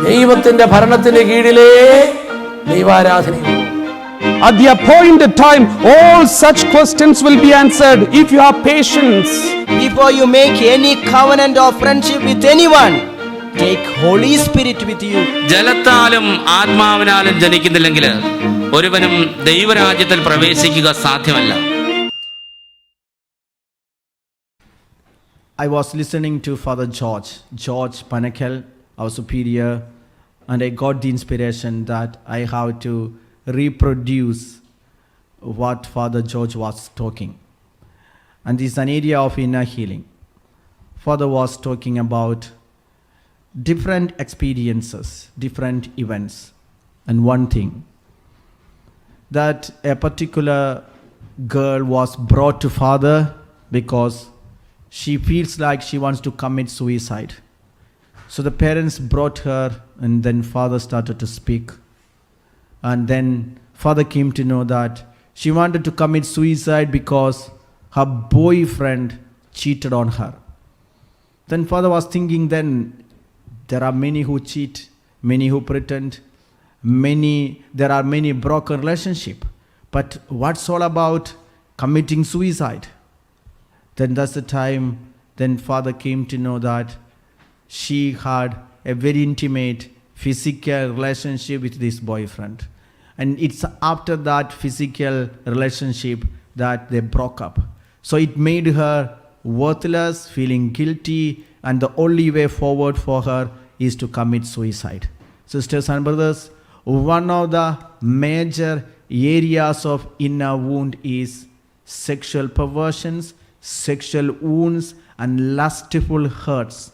ദൈവത്തിന്റെ ഭരണത്തിന് കീഴിലേ ദൈവാരാധനയുള്ളൂ. At the appointed time, all such questions will be answered if you have patience. Before you make any covenant or friendship with anyone, take Holy Spirit with you. ജലത്താലും ആത്മാവിനാലും ജനിക്കുന്നില്ലെങ്കിൽ ഒരുവനും ദൈവരാജ്യത്തിൽ പ്രവേശിക്കുക സാധ്യമല്ല. I was listening to Father George Panakel, our superior, and I got the inspiration that I have to reproduce what Father George was talking. And this is an area of inner healing. Father was talking about different experiences, different events. And one thing, that a particular girl was brought to Father because she feels like she wants to commit suicide. So the parents brought her, and then Father started to speak. And then Father came to know that she wanted to commit suicide because her boyfriend cheated on her. Then Father was thinking, then there are many who cheat, many who pretend, there are many broken relationships. But what's all about committing suicide? Then that's the time then Father came to know that she had a very intimate physical relationship with this boyfriend. And it's after that physical relationship that they broke up. So it made her worthless, feeling guilty, and the only way forward for her is to commit suicide. Sisters and brothers, one of the major areas of inner wound is sexual perversions, sexual wounds, and lustful hurts.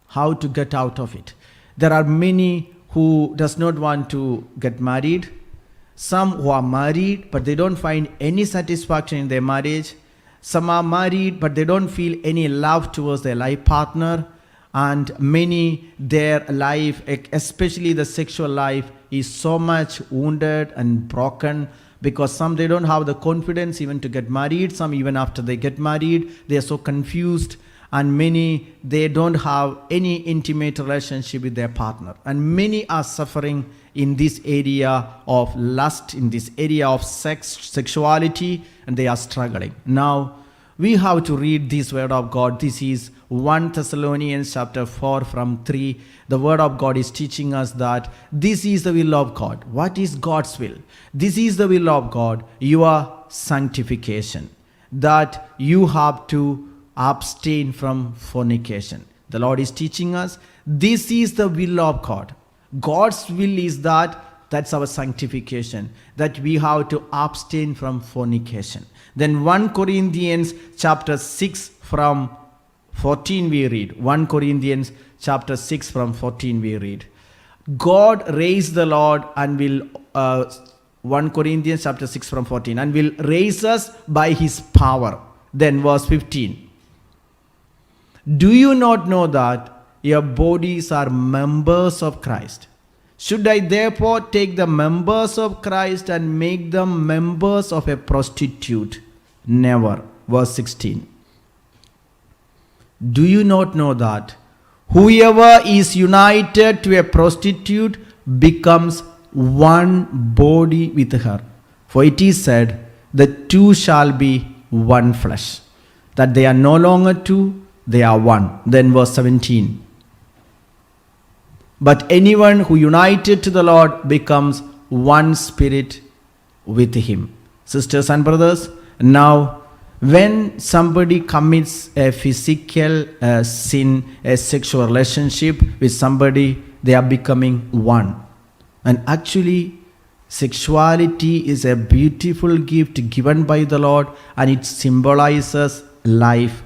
How to get out of it? There are many who does not want to get married. Some who are married but they don't find any satisfaction in their marriage. Some are married but they don't feel any love towards their life partner. And many, their life, especially the sexual life, is so much wounded and broken because some they don't have the confidence even to get married. Some even after they get married, they are so confused. And many, they don't have any intimate relationship with their partner. And many are suffering in this area of lust, in this area of sexuality, and they are struggling. Now, we have to read this word of God. This is 1 Thessalonians chapter 4 from 3. The word of God is teaching us that this is the will of God. What is God's will? This is the will of God, your sanctification. That you have to abstain from fornication. The Lord is teaching us this is the will of God. God's will is that's our sanctification, that we have to abstain from fornication. Then 1 Corinthians chapter 6 from 14 we read. 1 Corinthians chapter 6 from 14 we read. God raised the Lord and will 1 Corinthians chapter 6 from 14, and will raise us by his power. Then verse 15. Do you not know that your bodies are members of Christ? Should I therefore take the members of Christ and make them members of a prostitute? Never. Verse 16. Do you not know that whoever is united to a prostitute becomes one body with her? For it is said, the two shall be one flesh. That they are no longer two, they are one. Then verse 17. But anyone who united to the Lord becomes one spirit with him. Sisters and brothers, now when somebody commits a physical sin, a sexual relationship with somebody, they are becoming one. And actually, sexuality is a beautiful gift given by the Lord, and it symbolizes life.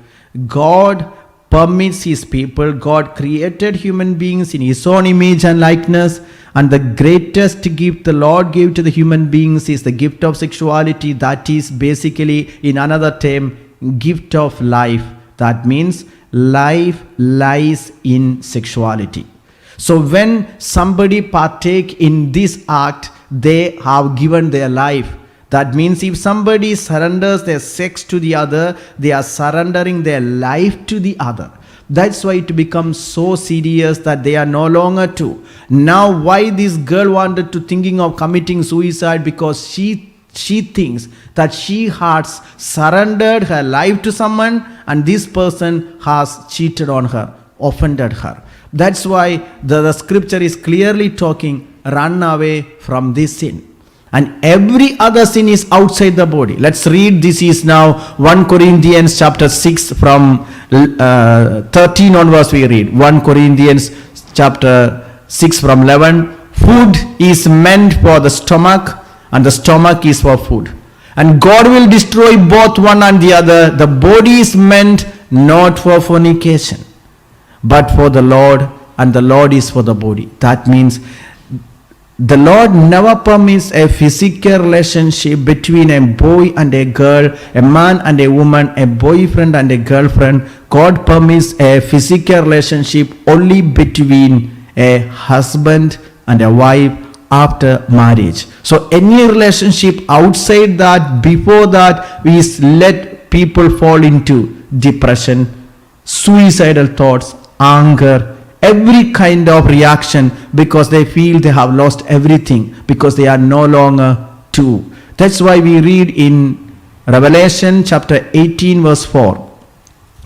God permits his people. God created human beings in his own image and likeness, and the greatest gift the Lord gave to the human beings is the gift of sexuality. That is basically, in another term, gift of life. That means life lies in sexuality. So when somebody partake in this act, they have given their life. That means if somebody surrenders their sex to the other, they are surrendering their life to the other. That's why it becomes so serious that they are no longer two. Now why this girl wanted to thinking of committing suicide? Because she thinks that she has surrendered her life to someone and this person has cheated on her, offended her. That's why the scripture is clearly talking, run away from this sin. And every other sin is outside the body. Let's read, this is now 1 Corinthians chapter 6 from 13 onwards we read. 1 Corinthians chapter 6 from 11. Food is meant for the stomach and the stomach is for food. And God will destroy both one and the other. The body is meant not for fornication, but for the Lord, and the Lord is for the body. That means the Lord never permits a physical relationship between a boy and a girl, a man and a woman, a boyfriend and a girlfriend. God permits a physical relationship only between a husband and a wife after marriage. So any relationship outside that, before that, we let people fall into depression, suicidal thoughts, anger, every kind of reaction, because they feel they have lost everything, because they are no longer two. That's why we read in Revelation chapter 18 verse 4.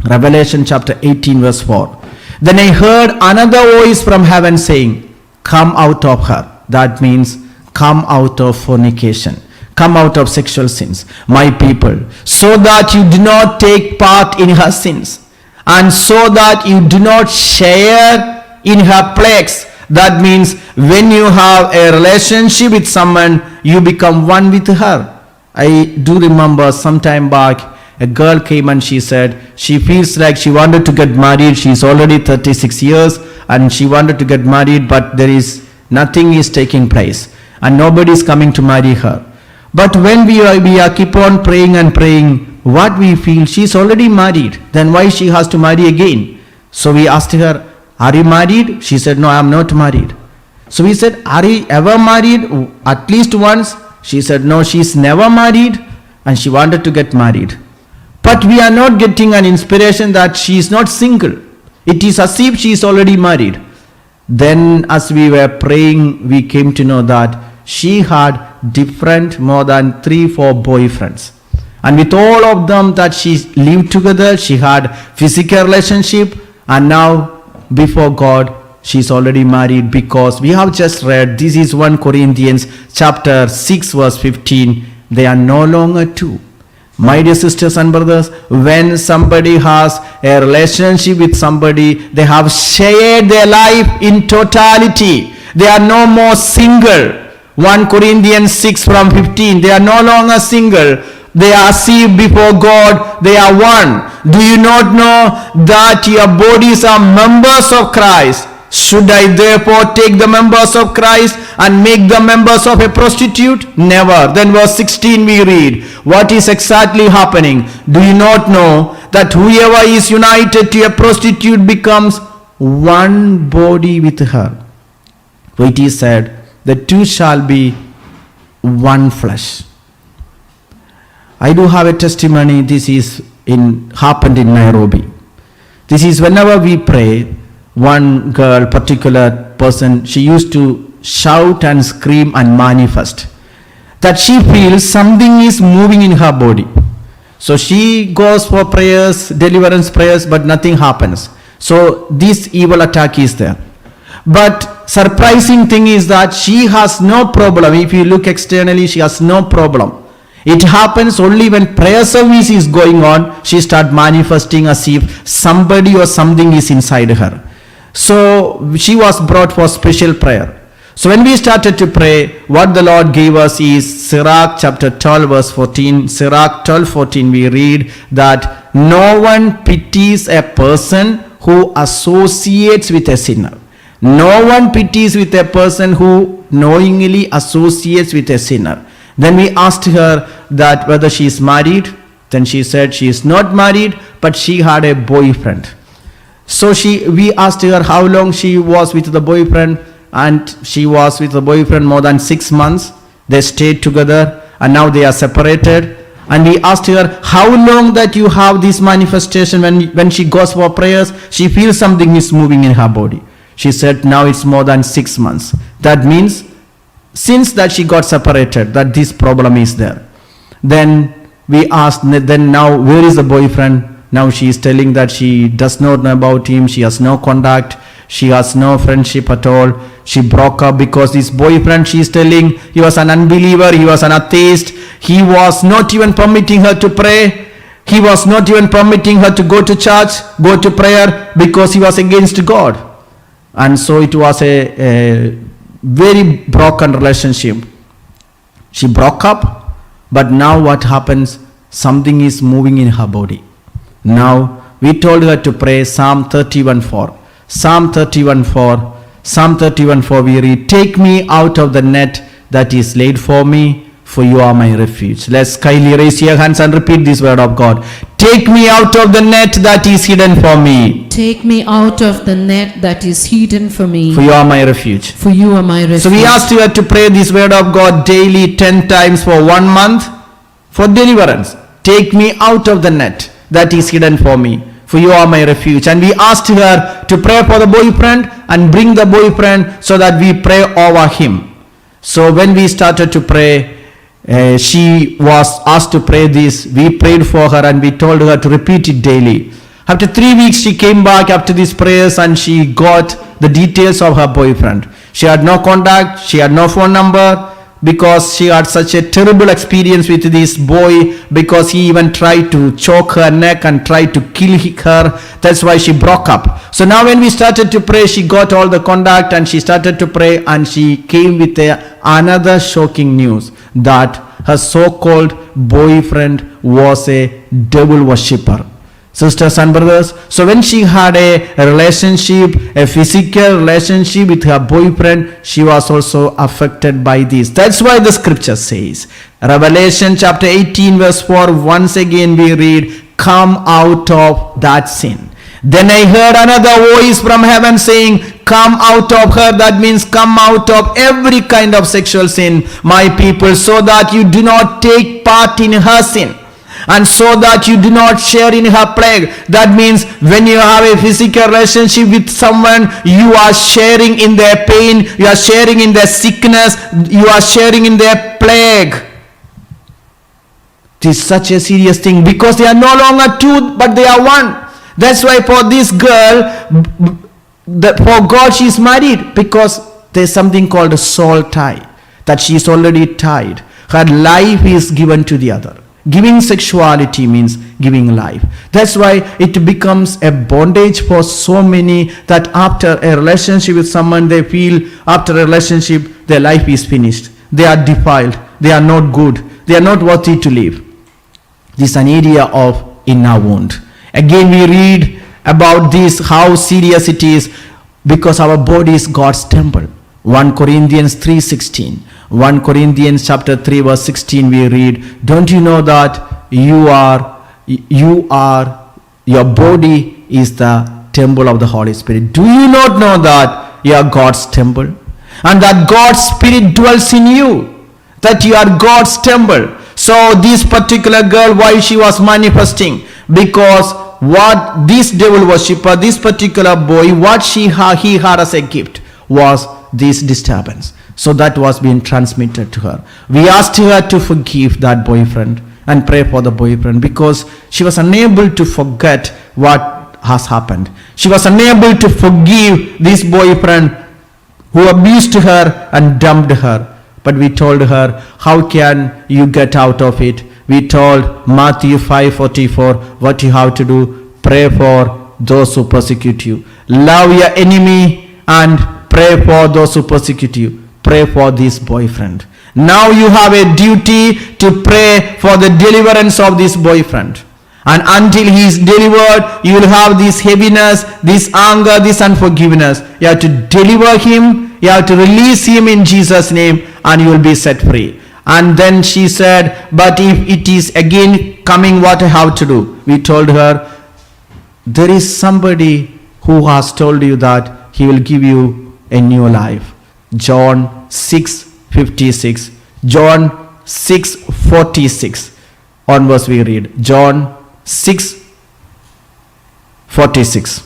Revelation chapter 18 verse 4. Then I heard another voice from heaven saying, come out of her. That means come out of fornication. Come out of sexual sins, my people, so that you do not take part in her sins, and so that you do not share in her plagues. That means when you have a relationship with someone, you become one with her. I do remember some time back, a girl came and she said she feels like she wanted to get married. She's already 36 years and she wanted to get married, but nothing is taking place and nobody is coming to marry her. But when we are keep on praying and praying, what we feel, she's already married, then why she has to marry again? So we asked her, are you married? She said, no, I am not married. So we said, are you ever married at least once? She said, no, she's never married and she wanted to get married. But we are not getting an inspiration that she is not single. It is as if she is already married. Then as we were praying, we came to know that she had different, more than 3-4 boyfriends. And with all of them that she lived together, she had physical relationship, and now before God, she's already married, because we have just read, this is 1 Corinthians chapter 6 verse 15, they are no longer two. My dear sisters and brothers, when somebody has a relationship with somebody, they have shared their life in totality. They are no more single. 1 Corinthians 6 from 15, they are no longer single. They are saved before God. They are one. Do you not know that your bodies are members of Christ? Should I therefore take the members of Christ and make them members of a prostitute? Never. Then verse 16 we read, what is exactly happening? Do you not know that whoever is united to a prostitute becomes one body with her? For it is said, the two shall be one flesh. I do have a testimony. This is happened in Nairobi. This is whenever we pray, one girl, particular person, she used to shout and scream and manifest that she feels something is moving in her body. So she goes for prayers, deliverance prayers, but nothing happens. So this evil attack is there. But surprising thing is that she has no problem. If you look externally, she has no problem. It happens only when prayer service is going on, she starts manifesting as if somebody or something is inside her. So she was brought for special prayer. So when we started to pray, what the Lord gave us is Sirach chapter 12 verse 14. Sirach 12:14 we read that no one pities a person who associates with a sinner. No one pities with a person who knowingly associates with a sinner. Then we asked her that whether she is married. Then she said she is not married, but she had a boyfriend. So we asked her how long she was with the boyfriend, and she was with the boyfriend more than 6 months. They stayed together and now they are separated. And we asked her, how long that you have this manifestation? When she goes for prayers, she feels something is moving in her body. She said, now it's more than 6 months. That means since that she got separated, that this problem is there. Then we asked, then now where is the boyfriend? Now she is telling that she does not know about him. She has no contact. She has no friendship at all. She broke up because this boyfriend, she is telling, he was an unbeliever. He was an atheist. He was not even permitting her to pray. He was not even permitting her to go to church, go to prayer, because he was against God. And so it was a very broken relationship. She broke up, but now what happens? Something is moving in her body. Now we told her to pray Psalm 31:4. Psalm 31:4. Psalm 31:4 we read, take me out of the net that is laid for me, for you are my refuge. Let's kindly raise your hands and repeat this word of God. Take me out of the net that is hidden for me. Take me out of the net that is hidden for me. For you are my refuge. For you are my refuge. So we asked you to pray this word of God daily 10 times for 1 month for deliverance. Take me out of the net that is hidden for me. For you are my refuge. And we asked her to pray for the boyfriend and bring the boyfriend so that we pray over him. So when we started to pray, she was asked to pray this. We prayed for her and we told her to repeat it daily. After 3 weeks, she came back after these prayers and she got the details of her boyfriend. She had no contact, she had no phone number, because she had such a terrible experience with this boy, because he even tried to choke her neck and tried to kill her. That's why she broke up. So now when we started to pray, she got all the contact and she started to pray, and she came with another shocking news that her so-called boyfriend was a devil worshipper. Sisters and brothers, so when she had a relationship, a physical relationship with her boyfriend, she was also affected by this. That's why the scripture says, Revelation chapter 18 verse 4, once again we read, come out of that sin. Then I heard another voice from heaven saying, come out of her. That means come out of every kind of sexual sin, my people, so that you do not take part in her sin, and so that you do not share in her plague. That means when you have a physical relationship with someone, you are sharing in their pain, you are sharing in their sickness, you are sharing in their plague. It is such a serious thing, because they are no longer two, but they are one. That's why for this girl, for God she is married, because there is something called a soul tie, that she is already tied. Her life is given to the other. Giving sexuality means giving life. That's why it becomes a bondage for so many, that after a relationship with someone, they feel after a relationship their life is finished. They are defiled. They are not good. They are not worthy to live. This is an area of inner wound. Again we read about this, how serious it is, because our body is God's temple. 1 Corinthians 3:16. 1 Corinthians chapter 3 verse 16 we read, don't you know that your body is the temple of the Holy Spirit? Do you not know that you are God's temple, and that God's Spirit dwells in you, that you are God's temple? So this particular girl, why she was manifesting? Because what this devil worshipper, this particular boy, what he had as a gift was this disturbance. So that was being transmitted to her. We asked her to forgive that boyfriend and pray for the boyfriend, because she was unable to forget what has happened. She was unable to forgive this boyfriend who abused her and dumped her. But we told her, how can you get out of it? We told Matthew 5:44, what you have to do, pray for those who persecute you. Love your enemy and pray for those who persecute you. Pray for this boyfriend. Now you have a duty to pray for the deliverance of this boyfriend. And until he is delivered, you will have this heaviness, this anger, this unforgiveness. You have to deliver him. You have to release him in Jesus' name, and you will be set free. And then she said, but if it is again coming, what I have to do? We told her, there is somebody who has told you that he will give you a new life. John 6:56. John 6:46. onwards we read. John 6:46.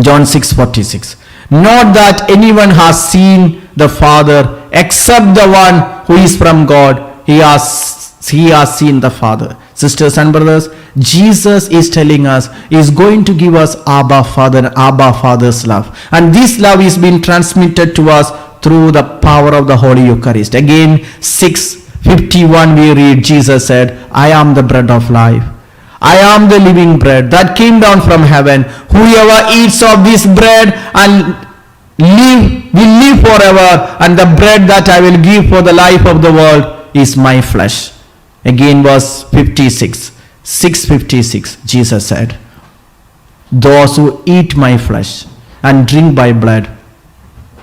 John 6:46. Not that anyone has seen the Father except the one who is from God. He has seen the Father. Sisters and brothers, Jesus is telling us, he is going to give us Abba Father, Abba Father's love. And this love is being transmitted to us through the power of the Holy Eucharist. Again, 6:51 we read, Jesus said, I am the bread of life. I am the living bread that came down from heaven. Whoever eats of this bread and will live forever, and the bread that I will give for the life of the world is my flesh. Again, verse 56, 6:56, Jesus said, those who eat my flesh and drink my blood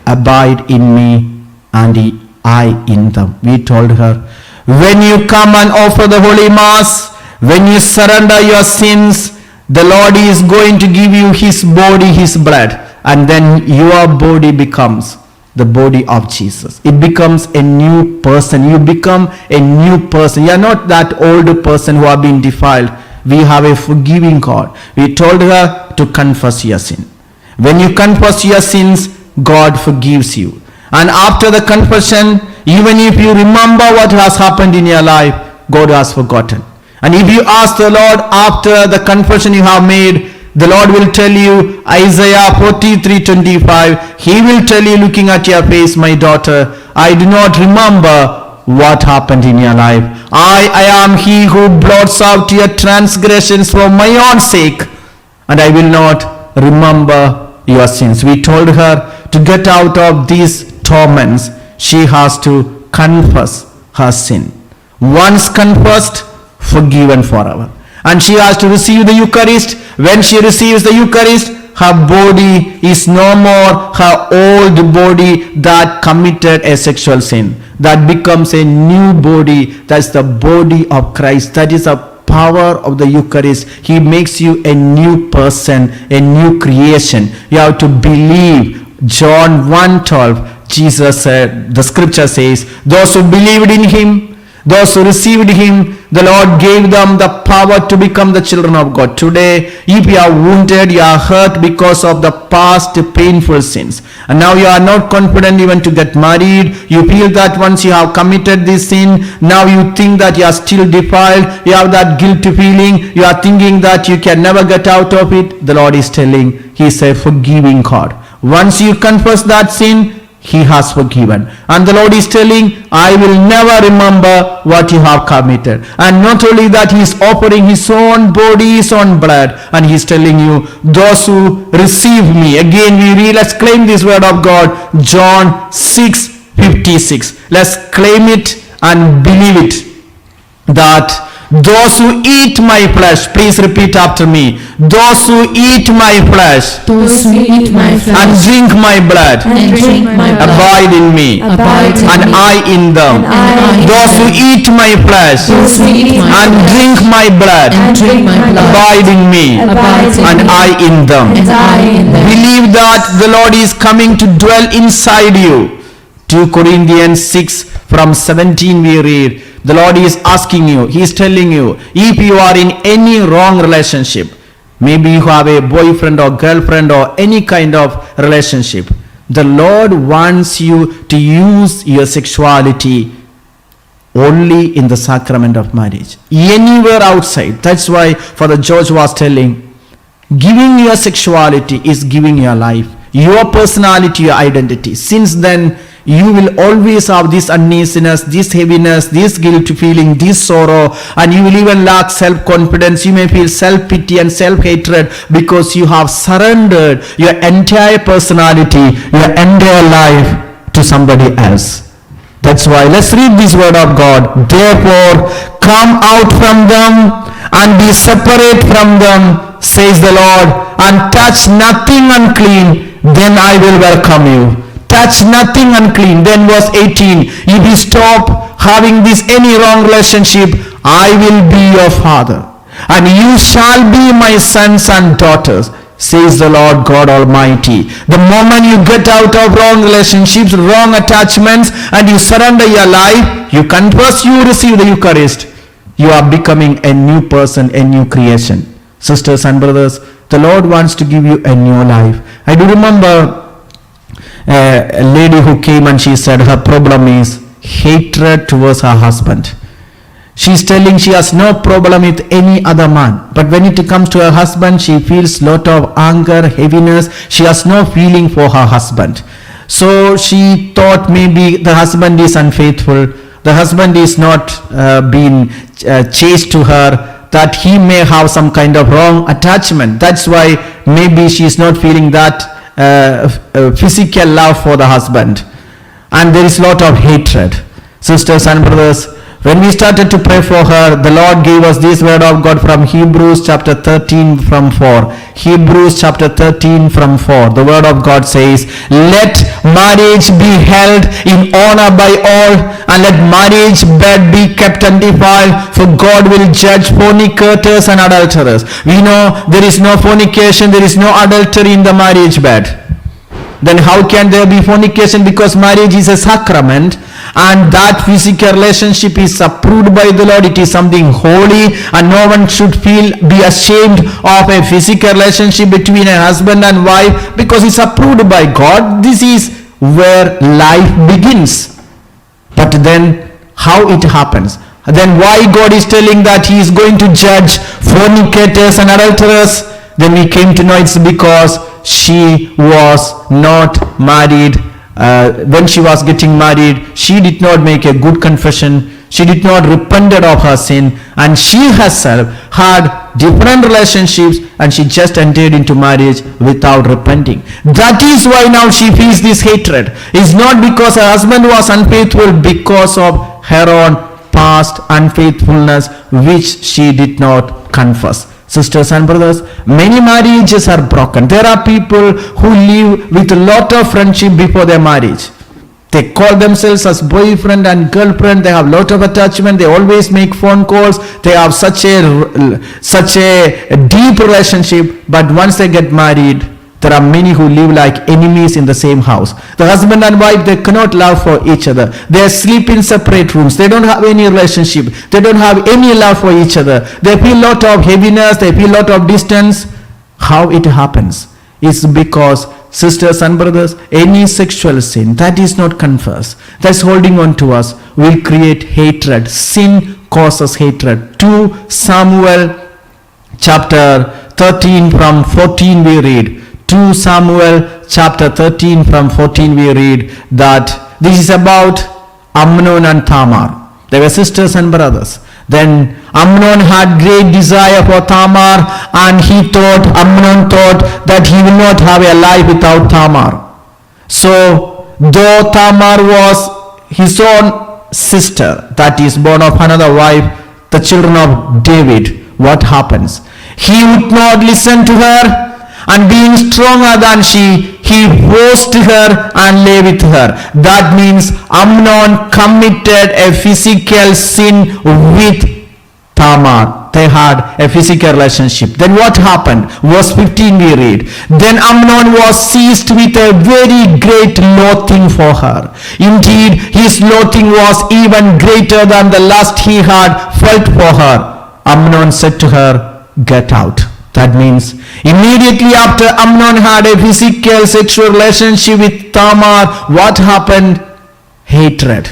abide in me and I in them. We told her, when you come and offer the Holy Mass, when you surrender your sins, the Lord is going to give you his body, his blood, and then your body becomes the body of Jesus. It becomes a new person. You become a new person. You are not that old person who have been defiled. We have a forgiving God. We told her to confess your sin. When you confess your sins, God forgives you. And after the confession, even if you remember what has happened in your life, God has forgotten. And if you ask the Lord after the confession you have made, the Lord will tell you, Isaiah 43:25, he will tell you looking at your face, my daughter, I do not remember what happened in your life. I am he who blots out your transgressions for my own sake, and I will not remember your sins. We told her to get out of these torments, she has to confess her sin. Once confessed, forgiven forever. And she has to receive the Eucharist. When she receives the Eucharist, her body is no more her old body that committed a sexual sin. That becomes a new body. That's the body of Christ. That is the power of the Eucharist. He makes you a new person, a new creation. You have to believe. John 1:12, Jesus said, the scripture says, those who believed in him, those who received him, the Lord gave them the power to become the children of God. Today, if you are wounded, you are hurt because of the past painful sins, and now you are not confident even to get married, you feel that once you have committed this sin, now you think that you are still defiled, you have that guilty feeling, you are thinking that you can never get out of it. The Lord is telling, he is a forgiving God. Once you confess that sin, he has forgiven. And the Lord is telling, I will never remember what you have committed. And not only that, he is offering his own body, his own blood, and he is telling you, those who receive me. Again we read, let's claim this word of God, John 6:56. Let's claim it and believe it, that those who eat my flesh, please repeat after me, those who eat my flesh, Those who eat my and flesh drink my blood, and drink my blood abide in me, abide in and me, I in them. and I in Those who them. eat my flesh Those who eat my and flesh drink my blood, and drink my blood abide in me, abide in and me, I in them. and I in them. Believe that the Lord is coming to dwell inside you. 2 Corinthians 6:17 we read, the Lord is asking you, he is telling you, if you are in any wrong relationship, maybe you have a boyfriend or girlfriend or any kind of relationship, the Lord wants you to use your sexuality only in the sacrament of marriage. Anywhere outside. That's why Father George was telling, giving your sexuality is giving your life, your personality, your identity. Since then, you will always have this uneasiness, this heaviness, this guilt feeling, this sorrow, and you will even lack self-confidence. You may feel self-pity and self-hatred because you have surrendered your entire personality, your entire life to somebody else. That's why let's read this word of God. Therefore, come out from them and be separate from them, says the Lord, and touch nothing unclean, then I will welcome you. Touch nothing unclean. Then verse 18, if you stop having this any wrong relationship, I will be your father, and you shall be my sons and daughters, says the Lord God Almighty. The moment you get out of wrong relationships, wrong attachments, and you surrender your life, you confess, you receive the Eucharist, you are becoming a new person, a new creation. Sisters and brothers, the Lord wants to give you a new life. I do remember a lady who came and she said her problem is hatred towards her husband. She's telling she has no problem with any other man, but when it comes to her husband, she feels lot of anger, heaviness. She has no feeling for her husband. So she thought maybe the husband is unfaithful, the husband is not being chaste to her, that he may have some kind of wrong attachment. That's why maybe she is not feeling that physical love for the husband, and there is lot of hatred. Sisters and brothers, when we started to pray for her, the Lord gave us this word of God from Hebrews chapter 13 from 4. Hebrews chapter 13 from 4. The word of God says, let marriage be held in honor by all, and let marriage bed be kept undefiled, for God will judge fornicators and adulterers. We know there is no fornication, there is no adultery in the marriage bed. Then how can there be fornication? Because marriage is a sacrament, and that physical relationship is approved by the Lord. It is something holy, and no one should be ashamed of a physical relationship between a husband and wife, because it's approved by God. This is where life begins. But then how it happens? Then why God is telling that he is going to judge fornicators and adulterers? Then we came to know it's because she was not married. When she was getting married, she did not make a good confession. She did not repent of her sin, and she herself had different relationships, and she just entered into marriage without repenting. That is why now she feels this hatred. It's not because her husband was unfaithful, because of her own past unfaithfulness which she did not confess. Sisters and brothers, many marriages are broken. There are people who live with a lot of friendship before their marriage. They call themselves as boyfriend and girlfriend. They have a lot of attachment. They always make phone calls. They have such a deep relationship. But once they get married, there are many who live like enemies in the same house. The husband and wife, they cannot love for each other. They sleep in separate rooms. They don't have any relationship. They don't have any love for each other. They feel a lot of heaviness. They feel a lot of distance. How it happens? It's because, sisters and brothers, any sexual sin that is not confessed, that's holding on to us, will create hatred. Sin causes hatred. 2 Samuel chapter 13 from 14 we read. 2 Samuel chapter 13 from 14 we read that this is about Amnon and Tamar. They were sisters and brothers. Then Amnon had great desire for Tamar, and Amnon thought that he will not have a life without Tamar. So though Tamar was his own sister, that is born of another wife, the children of David, what happens? He would not listen to her, and being stronger than she, he forced her and lay with her. That means Amnon committed a physical sin with Tamar. They had a physical relationship. Then what happened? Verse 15 we read. Then Amnon was seized with a very great loathing for her. Indeed, his loathing was even greater than the lust he had felt for her. Amnon said to her, get out. That means immediately after Amnon had a physical sexual relationship with Tamar, what happened? Hatred.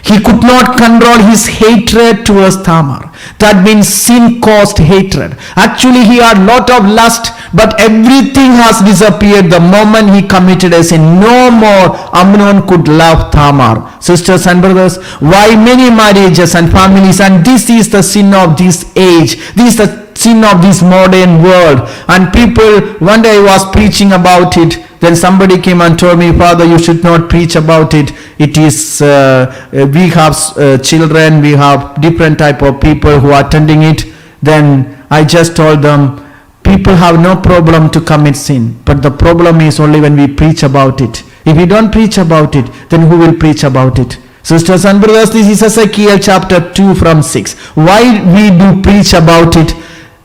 He could not control his hatred towards Tamar. That means sin caused hatred. Actually, he had lot of lust, but everything has disappeared the moment he committed a sin. No more Amnon could love Tamar. Sisters and brothers, why many marriages and families, and this is the sin of this age. This is the sin of this modern world. And people, one day I was preaching about it, then somebody came and told me, Father, you should not preach about it. It is, we have children, we have different type of people who are attending it. Then I just told them, people have no problem to commit sin, but the problem is only when we preach about it. If we don't preach about it, then who will preach about it? Sisters and brothers, this is Ezekiel chapter 2 from 6. Why we do preach about it?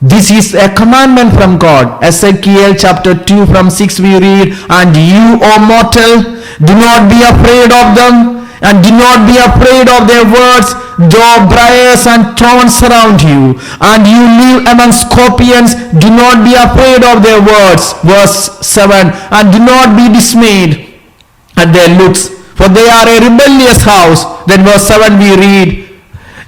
This is a commandment from God. Ezekiel chapter 2 from 6 we read, and you, O mortal, do not be afraid of them. And do not be afraid of their words, though briars and thorns surround you, and you live among scorpions. Do not be afraid of their words. Verse 7. And do not be dismayed at their looks, for they are a rebellious house. Then verse 7 we read,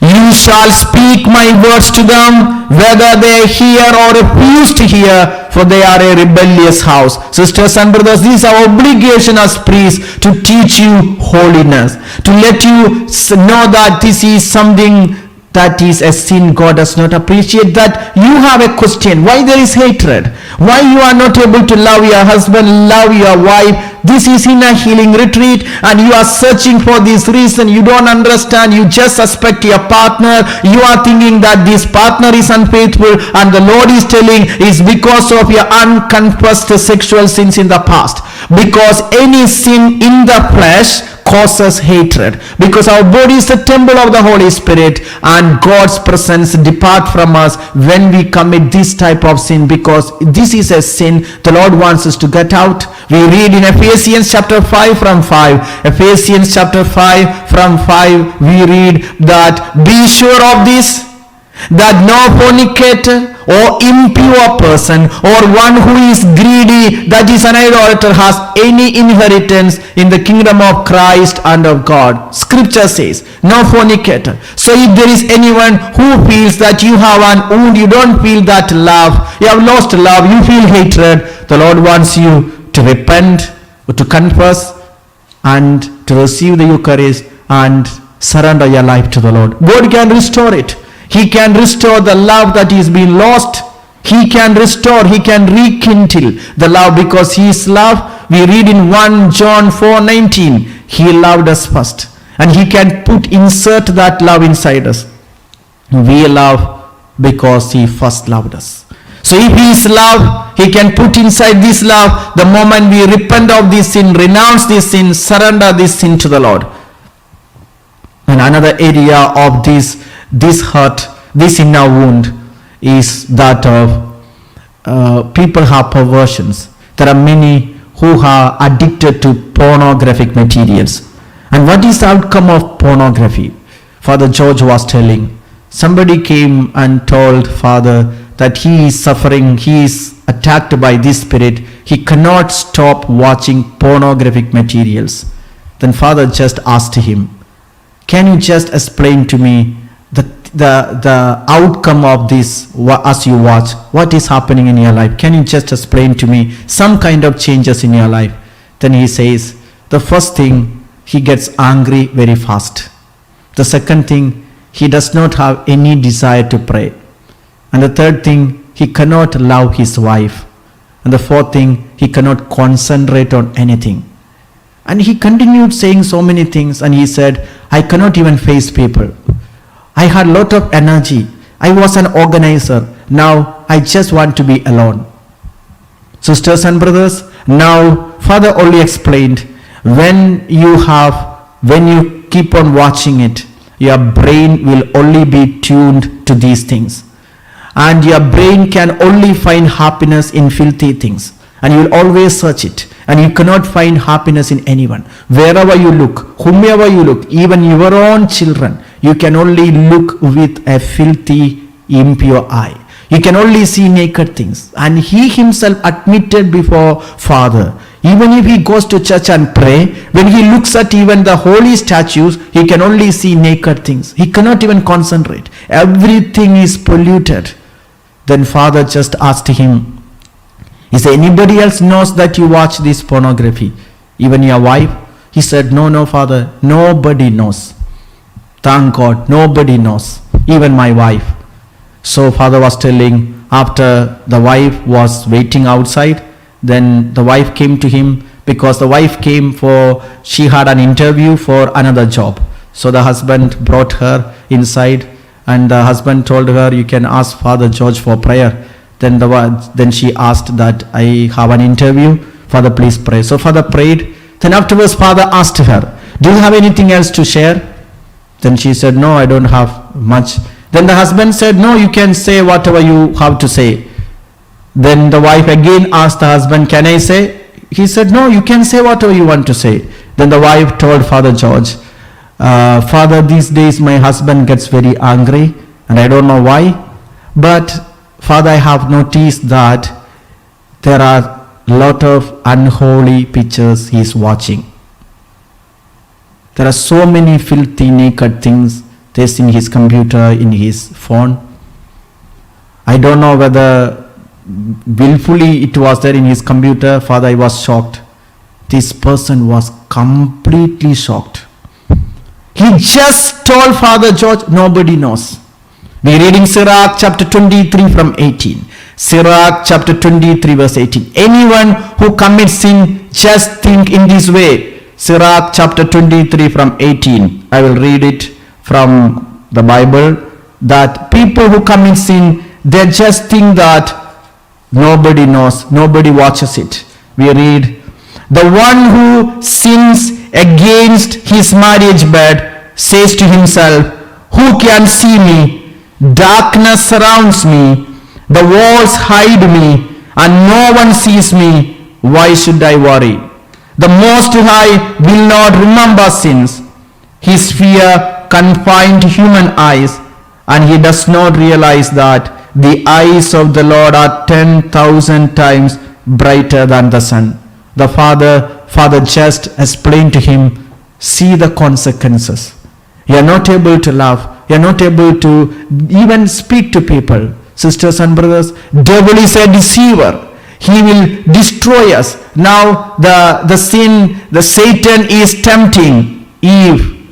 you shall speak my words to them, whether they hear or refuse to hear, for they are a rebellious house. Sisters and brothers, this is our obligation as priests, to teach you holiness, to let you know that this is something that is a sin God does not appreciate. That you have a question, why there is hatred, why you are not able to love your husband, love your wife. This is in a healing retreat and you are searching for this reason. You don't understand, you just suspect your partner, you are thinking that this partner is unfaithful, and the Lord is telling is because of your unconfessed sexual sins in the past. Because any sin in the flesh causes hatred, because our body is the temple of the Holy Spirit, and God's presence depart from us when we commit this type of sin, because this is a sin the Lord wants us to get out. We read in Ephesians chapter 5 from 5. Ephesians chapter 5 from 5 we read that be sure of this, that no fornicator or impure person or one who is greedy, that is an idolater, has any inheritance in the kingdom of Christ and of God. Scripture says no fornicator. So if there is anyone who feels that you have an wound, you don't feel that love, you have lost love, you feel hatred, the Lord wants you to repent, to confess, and to receive the Eucharist and surrender your life to the Lord. God can restore it. He can restore the love that is being lost. He can restore, he can rekindle the love, because he is love. We read in 1 John 4:19, he loved us first, and he can insert that love inside us. We love because he first loved us. So if he is love, he can put inside this love the moment we repent of this sin, renounce this sin, surrender this sin to the Lord. And another area of this hurt, this inner wound, is that of people have perversions. There are many who are addicted to pornographic materials. And what is the outcome of pornography? Father George was telling, somebody came and told Father that he is suffering, he is attacked by this spirit, he cannot stop watching pornographic materials. Then Father just asked him, can you just explain to me the outcome of this as you watch? What is happening in your life? Can you just explain to me some kind of changes in your life? Then he says, the first thing, he gets angry very fast. The second thing, he does not have any desire to pray. And the third thing, he cannot love his wife. And the fourth thing, he cannot concentrate on anything. And he continued saying so many things, and he said, I cannot even face people. I had a lot of energy. I was an organizer. Now I just want to be alone. Sisters and brothers, now Father only explained, when you keep on watching it, your brain will only be tuned to these things. And your brain can only find happiness in filthy things. And you will always search it. And you cannot find happiness in anyone. Wherever you look, whomever you look, even your own children, you can only look with a filthy, impure eye. You can only see naked things. And he himself admitted before Father, even if he goes to church and pray, when he looks at even the holy statues, he can only see naked things. He cannot even concentrate. Everything is polluted. Then Father just asked him, is there anybody else knows that you watch this pornography? Even your wife? He said, no, Father, nobody knows. Thank God, nobody knows, even my wife. So Father was telling, after the wife was waiting outside, then the wife came to him, because the wife she had an interview for another job. So the husband brought her inside, and the husband told her, you can ask Father George for prayer. Then she asked that I have an interview, Father please pray. So Father prayed. Then afterwards Father asked her, do you have anything else to share? Then she said, no, I don't have much. Then the husband said, no, you can say whatever you have to say. Then the wife again asked the husband, can I say? He said, no, you can say whatever you want to say. Then the wife told Father George, Father, these days my husband gets very angry and I don't know why. But Father, I have noticed that there are a lot of unholy pictures he is watching. There are so many filthy, naked things there's in his computer, in his phone. I don't know whether willfully it was there in his computer. Father, I was shocked. This person was completely shocked. He just told Father George, nobody knows. We read in Sirach chapter 23 from 18. Sirach chapter 23 verse 18. Anyone who commits sin, just think in this way. Sirach chapter 23 from 18. I will read it from the Bible. That people who commit sin, they just think that nobody knows, nobody watches it. We read, the one who sins against his marriage bed says to himself, who can see me? Darkness surrounds me, the walls hide me, and no one sees me. Why should I worry? The Most High will not remember sins. His fear confined human eyes, and he does not realize that the eyes of the Lord are 10,000 times brighter than the sun. The Father just explained to him, see the consequences. You are not able to love. You are not able to even speak to people. Sisters and brothers, devil is a deceiver. He will destroy us. Now the Satan is tempting Eve,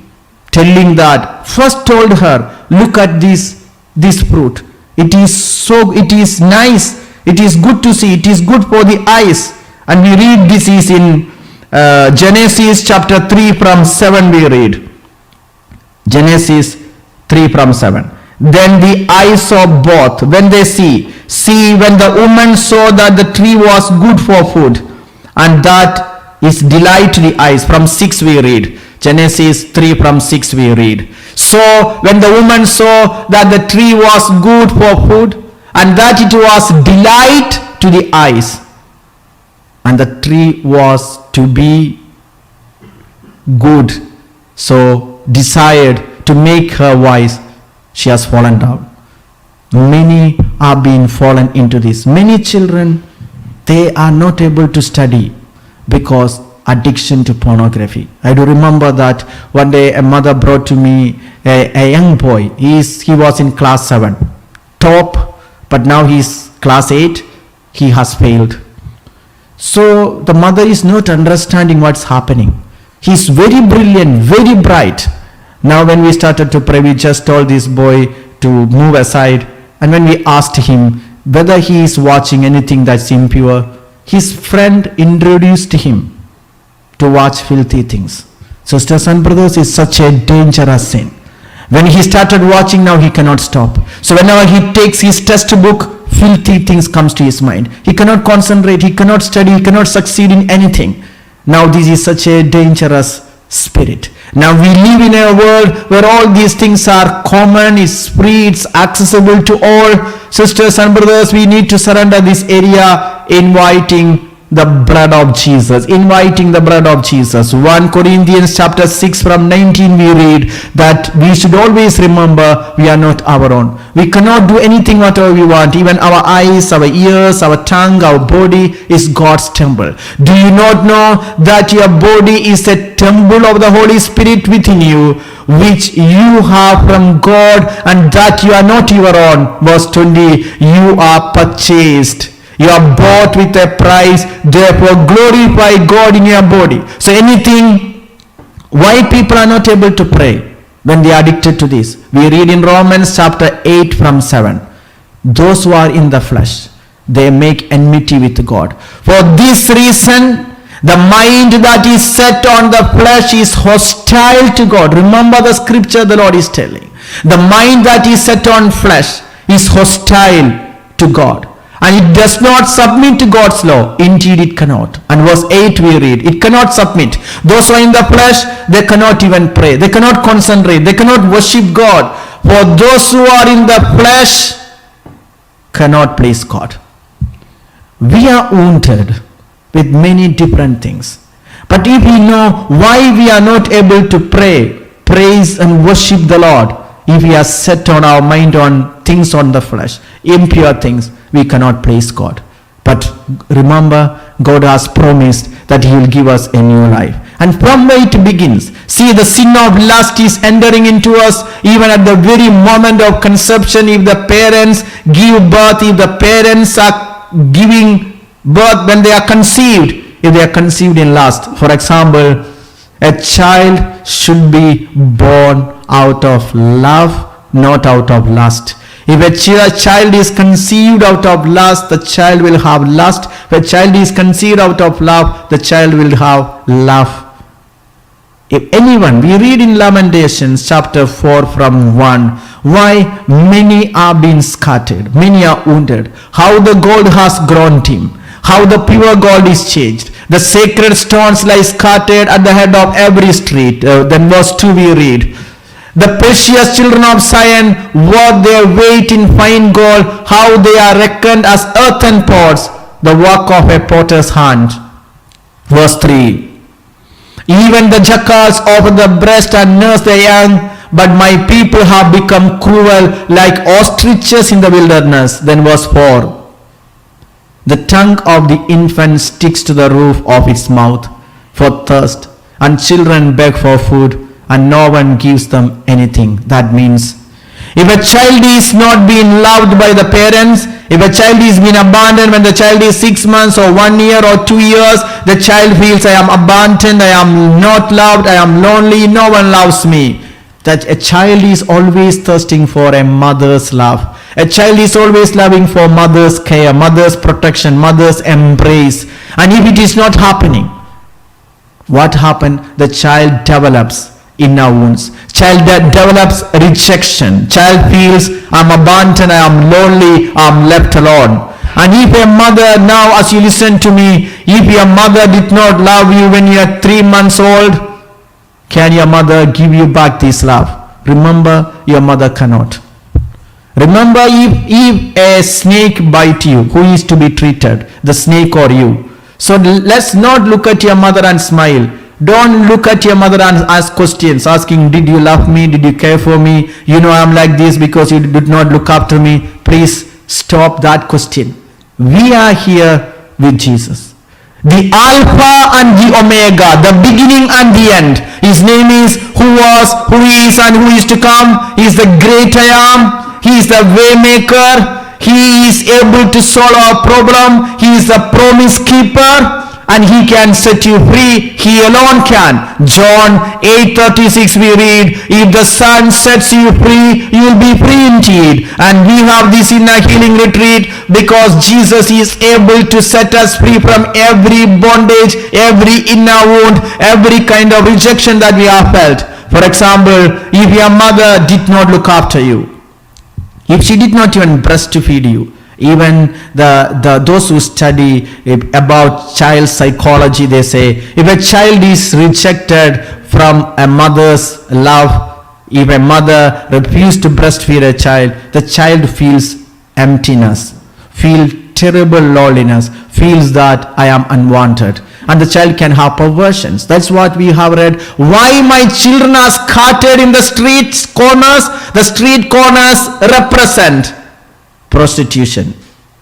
telling that, first told her, look at this fruit. It is nice. It is good to see. It is good for the eyes. And we read this is in Genesis chapter 3 from 7 we read. Genesis 3 from 7. Then the eyes of both, when they see when the woman saw that the tree was good for food, and that is delight to the eyes. From 6 we read. Genesis 3 from 6 we read. So when the woman saw that the tree was good for food, and that it was delight to the eyes, and the tree was to be good, so desired to make her wise, she has fallen down. Many are being fallen into this. Many children, they are not able to study because addiction to pornography. I do remember that one day a mother brought to me a young boy. He was in class 7, top, but now he's class 8. He has failed. So the mother is not understanding what's happening. He's very brilliant, very bright. Now when we started to pray, we just told this boy to move aside. And when we asked him whether he is watching anything that's impure, his friend introduced him to watch filthy things. Sisters and brothers, it's such a dangerous sin. When he started watching, now he cannot stop. So whenever he takes his textbook, filthy things comes to his mind. He cannot concentrate, he cannot study, he cannot succeed in anything. Now this is such a dangerous spirit. Now we live in a world where all these things are common, it's free, it's accessible to all. Sisters and brothers, we need to surrender this area, inviting the blood of Jesus. Inviting the blood of Jesus. 1 Corinthians chapter 6 from 19 we read that we should always remember we are not our own. We cannot do anything whatever we want. Even our eyes, our ears, our tongue, our body is God's temple. Do you not know that your body is a temple of the Holy Spirit within you, which you have from God, and that you are not your own? Verse 20, you are purchased. You are bought with a price, therefore glorify God in your body. So why people are not able to pray when they are addicted to this? We read in Romans chapter 8 from 7. Those who are in the flesh, they make enmity with God. For this reason, the mind that is set on the flesh is hostile to God. Remember the scripture the Lord is telling. The mind that is set on flesh is hostile to God. And it does not submit to God's law. Indeed, it cannot. And verse 8 we read, it cannot submit. Those who are in the flesh, they cannot even pray. They cannot concentrate. They cannot worship God. For those who are in the flesh cannot please God. We are wounded with many different things. But if we know why we are not able to pray praise and worship the Lord, if we are set on our mind on things on the flesh, impure things, we cannot praise God. But remember, God has promised that He will give us a new life. And from where it begins, see, the sin of lust is entering into us even at the very moment of conception. If the parents give birth, if the parents are giving birth when they are conceived, if they are conceived in lust. For example, a child should be born out of love, not out of lust. If a child is conceived out of lust, the child will have lust. If a child is conceived out of love, the child will have love. If anyone, we read in Lamentations chapter 4 from 1, why many are being scattered, many are wounded, how the gold has grown dim, how the pure gold is changed, the sacred stones lie scattered at the head of every street. Then verse 2 we read, the precious children of Zion work their weight in fine gold, how they are reckoned as earthen pots, the work of a potter's hand. Verse 3, even the jackals open the breast and nurse their young, but my people have become cruel like ostriches in the wilderness. Then verse 4, the tongue of the infant sticks to the roof of its mouth for thirst, and children beg for food, and no one gives them anything. That means, if a child is not being loved by the parents, if a child is being abandoned when the child is 6 months or 1 year or 2 years, the child feels, I am abandoned, I am not loved, I am lonely, no one loves me. That a child is always thirsting for a mother's love. A child is always loving for mother's care, mother's protection, mother's embrace. And if it is not happening, what happened? The child develops inner wounds. Child develops rejection. Child feels, I'm abandoned, I am lonely, I'm left alone. And if a mother, now as you listen to me, if your mother did not love you when you are 3 months old, can your mother give you back this love? Remember, your mother cannot. Remember, if a snake bite you, who is to be treated? The snake or you? So let's not look at your mother and smile. Don't look at your mother and ask questions, asking, did you love me? Did you care for me? You know I'm like this because you did not look after me. Please stop that question. We are here with Jesus, the Alpha and the Omega, the beginning and the end. His name is who was, who is, and who is to come. He is the great I am. He is the way maker. He is able to solve our problem. He is the promise keeper. And He can set you free. He alone can. John 8:36 we read, if the Son sets you free, you will be free indeed. And we have this inner healing retreat because Jesus is able to set us free from every bondage, every inner wound, every kind of rejection that we have felt. For example, if your mother did not look after you, if she did not even breastfeed you, even those who study about child psychology, they say, if a child is rejected from a mother's love, if a mother refuses to breastfeed a child, the child feels emptiness, feels terrible loneliness, feels that I am unwanted. And the child can have perversions. That's what we have read. Why my children are scattered in the street corners? The street corners represent prostitution,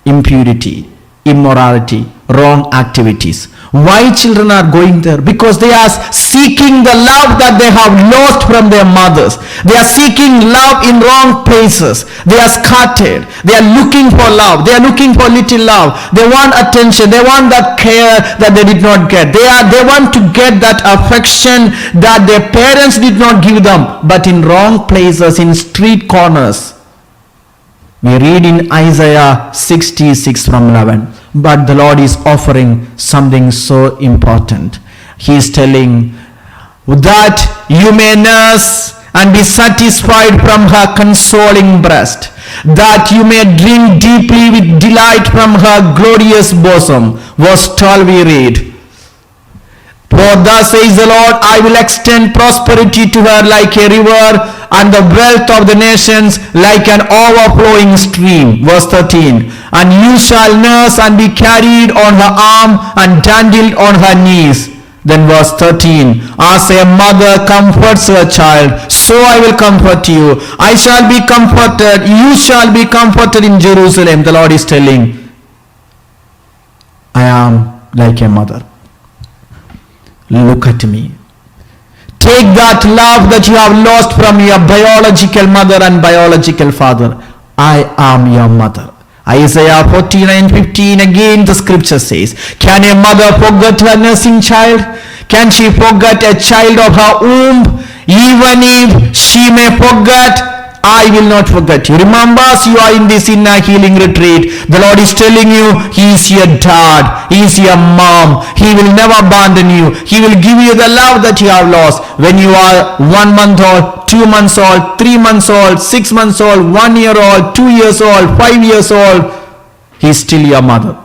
impurity, immorality, wrong activities. Why children are going there? Because they are seeking the love that they have lost from their mothers. They are seeking love in wrong places. They are scattered. They are looking for love. They are looking for little love. They want attention. They want that care that they did not get. They want to get that affection that their parents did not give them, but in wrong places, in street corners. We read in Isaiah 66 from 11. But the Lord is offering something so important. He is telling that you may nurse and be satisfied from her consoling breast, that you may drink deeply with delight from her glorious bosom. Verse 12 we read, for thus says the Lord, I will extend prosperity to her like a river, and the wealth of the nations like an overflowing stream. Verse 13, and you shall nurse and be carried on her arm and dandled on her knees. Then verse 13, as a mother comforts her child, so I will comfort you. I shall be comforted, you shall be comforted in Jerusalem. The Lord is telling, I am like a mother. Look at me. Take that love that you have lost from your biological mother and biological father. I am your mother. Isaiah 49:15, again the scripture says, can a mother forget her nursing child? Can she forget a child of her womb? Even if she may forget, I will not forget you. Remember, as you are in this inner healing retreat, the Lord is telling you, He is your dad, He is your mom. He will never abandon you. He will give you the love that you have lost. When you are 1 month old, 2 months old, 3 months old, 6 months old, 1 year old, 2 years old, 5 years old, He is still your mother.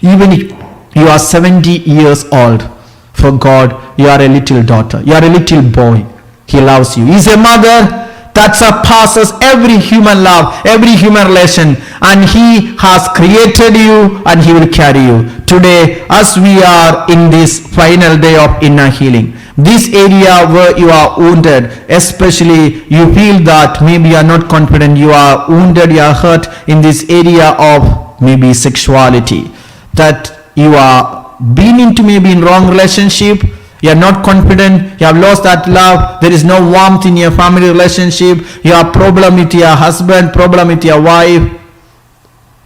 Even if you are 70 years old, for God, you are a little daughter, you are a little boy. He loves you. He is a mother that surpasses every human love, every human relation, and He has created you and He will carry you. Today, as we are in this final day of inner healing, this area where you are wounded, especially you feel that maybe you are not confident, you are wounded, you are hurt in this area of maybe sexuality, that you are been into maybe in wrong relationship, you are not confident, you have lost that love, there is no warmth in your family relationship, you have problem with your husband, problem with your wife.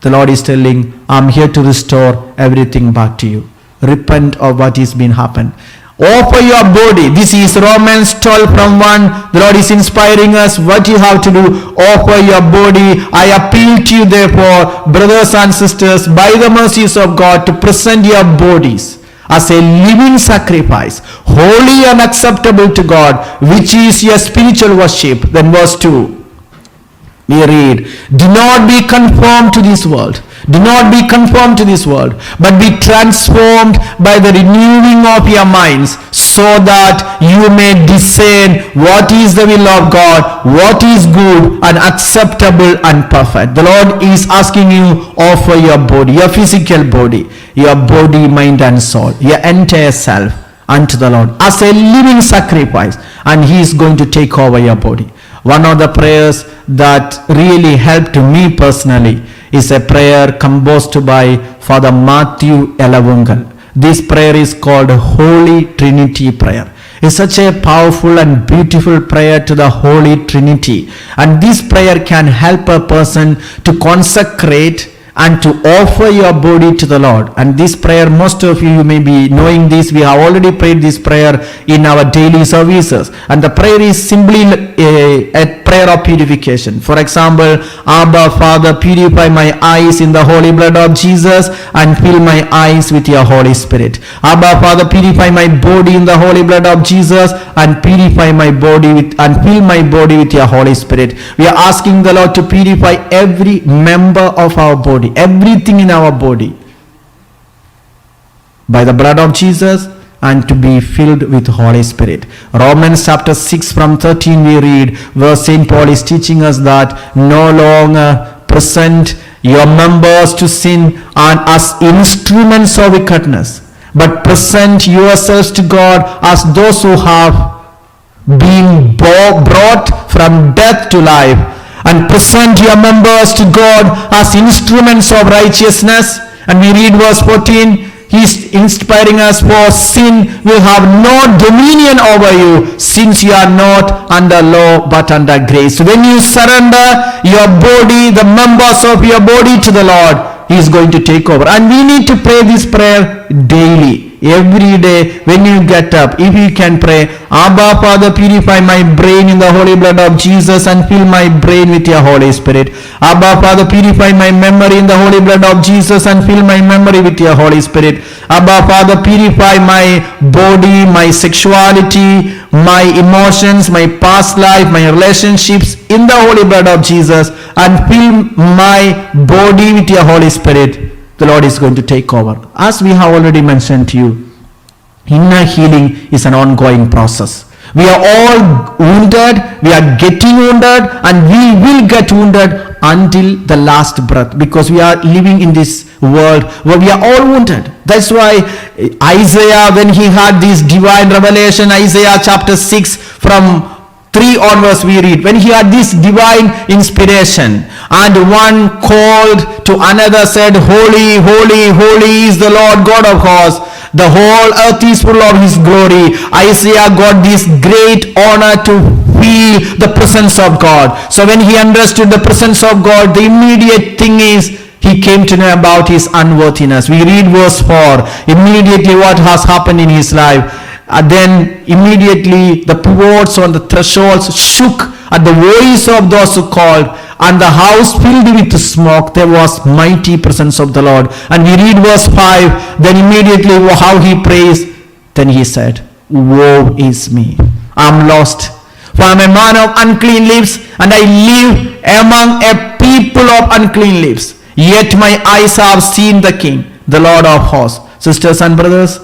The Lord is telling, I'm here to restore everything back to you. Repent of what has been happened. Offer your body. This is Romans 12 from 1. The Lord is inspiring us what you have to do. Offer your body. I appeal to you therefore, brothers and sisters, by the mercies of God, to present your bodies as a living sacrifice, holy and acceptable to God, which is your spiritual worship. Then verse 2, we read, do not be conformed to this world. Do not be conformed to this world, but be transformed by the renewing of your minds, so that you may discern what is the will of God, what is good and acceptable and perfect. The Lord is asking you, offer your body, your physical body, your body, mind and soul, your entire self unto the Lord as a living sacrifice, and He is going to take over your body. One of the prayers that really helped me personally is a prayer composed by Father Matthew Elavungal. This prayer is called Holy Trinity Prayer. It's such a powerful and beautiful prayer to the Holy Trinity. And this prayer can help a person to consecrate and to offer your body to the Lord. And this prayer, most of you may be knowing this, we have already prayed this prayer in our daily services, and the prayer is simply a prayer of purification. For example, Abba Father, purify my eyes in the holy blood of Jesus and fill my eyes with your Holy Spirit. Abba Father, purify my body in the holy blood of Jesus and purify my body with and fill my body with your Holy Spirit. We are asking the Lord to purify every member of our body, everything in our body by the blood of Jesus, and to be filled with Holy Spirit. Romans chapter 6 from 13 we read, where St. Paul is teaching us that no longer present your members to sin and as instruments of wickedness, but present yourselves to God as those who have been brought from death to life, and present your members to God as instruments of righteousness. And we read verse 14, He is inspiring us, for sin will have no dominion over you, since you are not under law but under grace. So when you surrender your body, the members of your body to the Lord, He is going to take over. And we need to pray this prayer daily. Every day when you get up, if you can pray, Abba Father, purify my brain in the holy blood of Jesus and fill my brain with your Holy Spirit. Abba Father, purify my memory in the holy blood of Jesus and fill my memory with your Holy Spirit. Abba Father, purify my body, my sexuality, my emotions, my past life, my relationships in the holy blood of Jesus, and fill my body with your Holy Spirit. The Lord is going to take over. As we have already mentioned to you, inner healing is an ongoing process. We are all wounded, we are getting wounded, and we will get wounded until the last breath, because we are living in this world where we are all wounded. That's why Isaiah, when he had this divine revelation, Isaiah chapter 6 from 3 onwards we read, when he had this divine inspiration, and one called to another said, holy, holy, holy is the Lord God of hosts, the whole earth is full of his glory. Isaiah got this great honor to feel the presence of God. So when he understood the presence of God, the immediate thing is he came to know about his unworthiness. We read verse 4, immediately what has happened in his life. Then immediately the pivots on the thresholds shook at the voice of those who called, and the house filled with smoke. There was mighty presence of the Lord. And we read verse 5, then immediately how he prays. Then he said, woe is me, I am lost, for I am a man of unclean lips, and I live among a people of unclean lips. Yet my eyes have seen the King, the Lord of hosts. Sisters and brothers,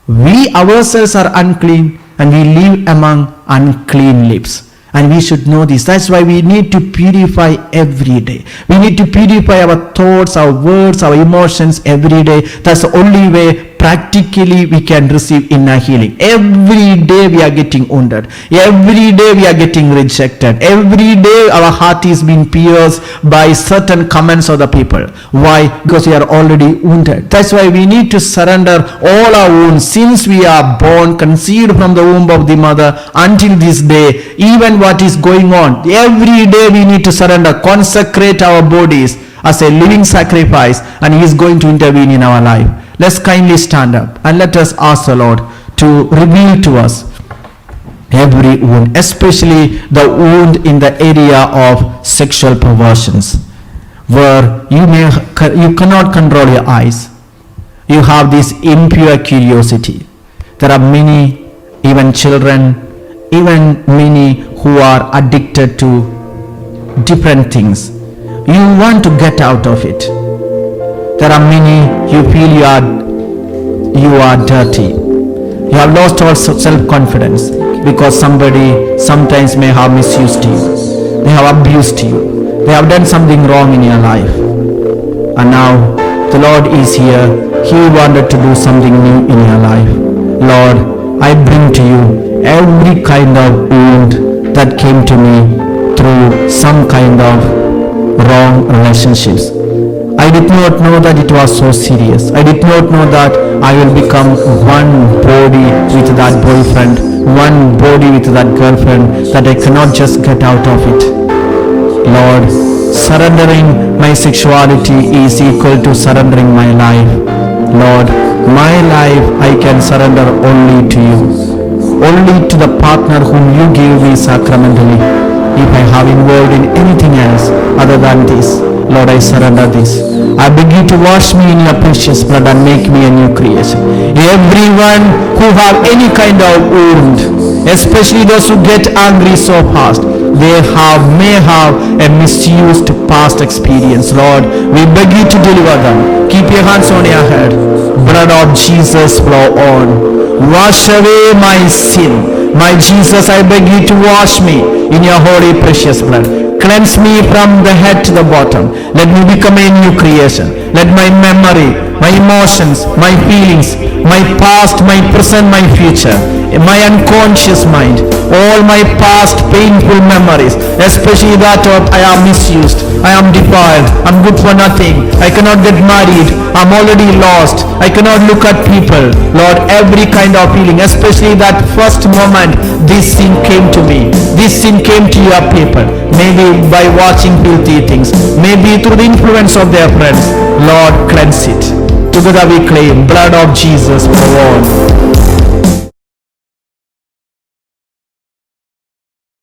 we ourselves are unclean, and we live among unclean lips. And we should know this. That's why we need to purify every day. We need to purify our thoughts, our words, our emotions every day. That's the only way practically we can receive inner healing. Every day we are getting wounded. Every day we are getting rejected. Every day our heart is being pierced by certain comments of the people. Why? Because we are already wounded. That's why we need to surrender all our wounds since we are born, conceived from the womb of the mother until this day. Even what is going on, every day we need to surrender, consecrate our bodies as a living sacrifice, and he is going to intervene in our life. Let's kindly stand up and let us ask the Lord to reveal to us every wound, especially the wound in the area of sexual perversions, where you cannot control your eyes. You have this impure curiosity. There are many, even children, even many who are addicted to different things. You want to get out of it. There are many, you feel you are dirty. You have lost all self-confidence because somebody sometimes may have misused you. They have abused you. They have done something wrong in your life. And now the Lord is here. He wanted to do something new in your life. Lord, I bring to you every kind of wound that came to me through some kind of wrong relationships. I did not know that it was so serious. I did not know that I will become one body with that boyfriend, one body with that girlfriend, that I cannot just get out of it. Lord, surrendering my sexuality is equal to surrendering my life. Lord, my life I can surrender only to you, only to the partner whom you give me sacramentally. If I have involved in anything else other than this, Lord, I surrender this. I beg you to wash me in your precious blood and make me a new creation. Everyone who have any kind of wound, especially those who get angry so fast, they may have a misused past experience. Lord, we beg you to deliver them. Keep your hands on your head. Blood of Jesus flow on. Wash away my sin. My Jesus, I beg you to wash me in your holy precious blood. Cleanse me from the head to the bottom. Let me become a new creation. Let my memory, my emotions, my feelings, my past, my present, my future, my unconscious mind, all my past painful memories, especially that of I am misused, I am defiled, I'm good for nothing, I cannot get married, I'm already lost, I cannot look at people. Lord, every kind of feeling, especially that first moment this sin came to me, this sin came to your people, maybe by watching filthy things, maybe through the influence of their friends. Lord, cleanse it. Together we claim blood of Jesus for all.